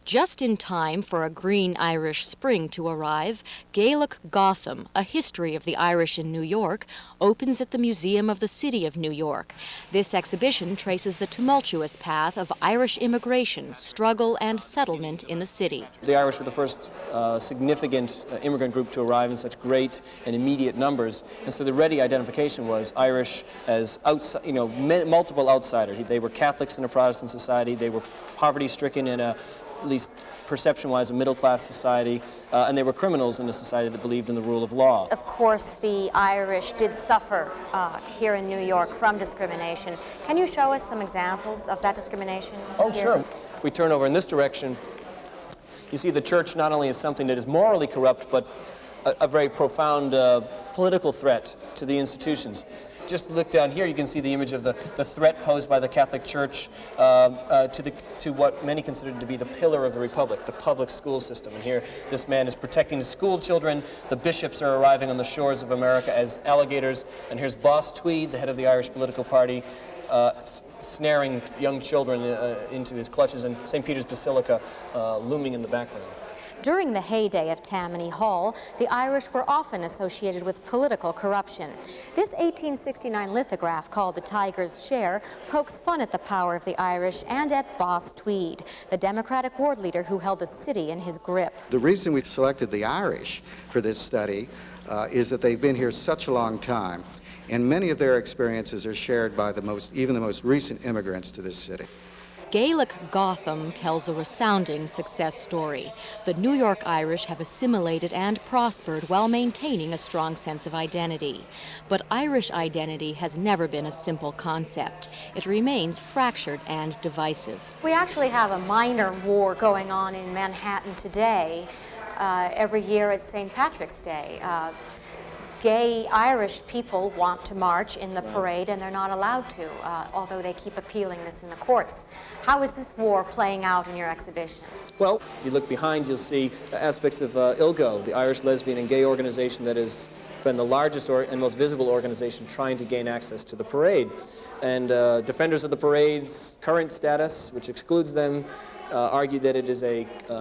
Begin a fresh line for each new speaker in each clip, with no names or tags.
Just in time for a green Irish spring to arrive, Gaelic-Calm, a history of the Irish in New York, opens at the Museum of the City of New York. This exhibition traces the tumultuous path of Irish immigration, struggle, and settlement in the city.
The Irish were the first significant immigrant group to arrive in such great and immediate numbers, and so the ready identification was Irish as multiple outsiders. They were Catholics in a Protestant society, they were poverty-stricken in a, at least perception-wise, a middle-class society, and they were criminals in a society that believed in the rule of law.
Of course, the Irish did suffer here in New York from discrimination. Can you show us some examples of that discrimination?
Oh, here? Sure. If we turn over in this direction, you see the church not only as something that is morally corrupt, but a very profound political threat to the institutions. Just look down here, you can see the image of the threat posed by the Catholic Church to what many consider to be the pillar of the Republic, the public school system. And here, this man is protecting the school children. The bishops are arriving on the shores of America as alligators. And here's Boss Tweed, the head of the Irish political party, snaring young children into his clutches, and St. Peter's Basilica looming in the background.
During the heyday of Tammany Hall, the Irish were often associated with political corruption. This 1869 lithograph, called The Tiger's Share, pokes fun at the power of the Irish and at Boss Tweed, the Democratic ward leader who held the city in his grip.
The reason we selected the Irish for this study is that they've been here such a long time, and many of their experiences are shared by even the most recent immigrants to this city.
Gaelic-Calm tells a resounding success story. The New York Irish have assimilated and prospered while maintaining a strong sense of identity. But Irish identity has never been a simple concept. It remains fractured and divisive.
We actually have a minor war going on in Manhattan today. Every year it's St. Patrick's Day. Gay Irish people want to march in the parade, and they're not allowed to, although they keep appealing this in the courts. How is this war playing out in your exhibition?
Well, if you look behind, you'll see aspects of ILGO, the Irish Lesbian and Gay Organization that has been the largest and most visible organization trying to gain access to the parade. And defenders of the parade's current status, which excludes them, argue that it is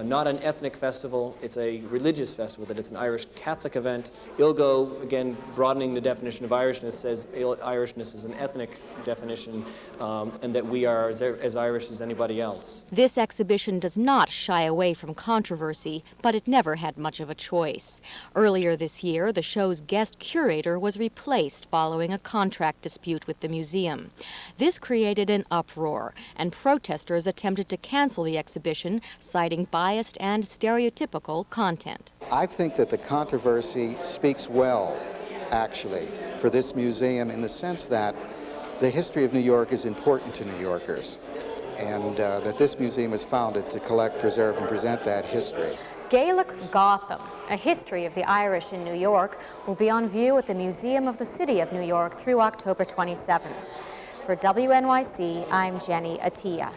not an ethnic festival, it's a religious festival, that it's an Irish Catholic event. ILGO, again, broadening the definition of Irishness, says Irishness is an ethnic definition, and that we are as Irish as anybody else.
This exhibition does not shy away from controversy, but it never had much of a choice. Earlier this year, the show's guest curator was replaced following a contract dispute with the museum. This created an uproar, and protesters attempted to cancel the exhibition, citing biased and stereotypical content.
I think that the controversy speaks well, actually, for this museum in the sense that the history of New York is important to New Yorkers, and that this museum is founded to collect, preserve, and present that history.
Gaelic-Calm, a history of the Irish in New York, will be on view at the Museum of the City of New York through October 27th. For WNYC, I'm Jenny Atiyah.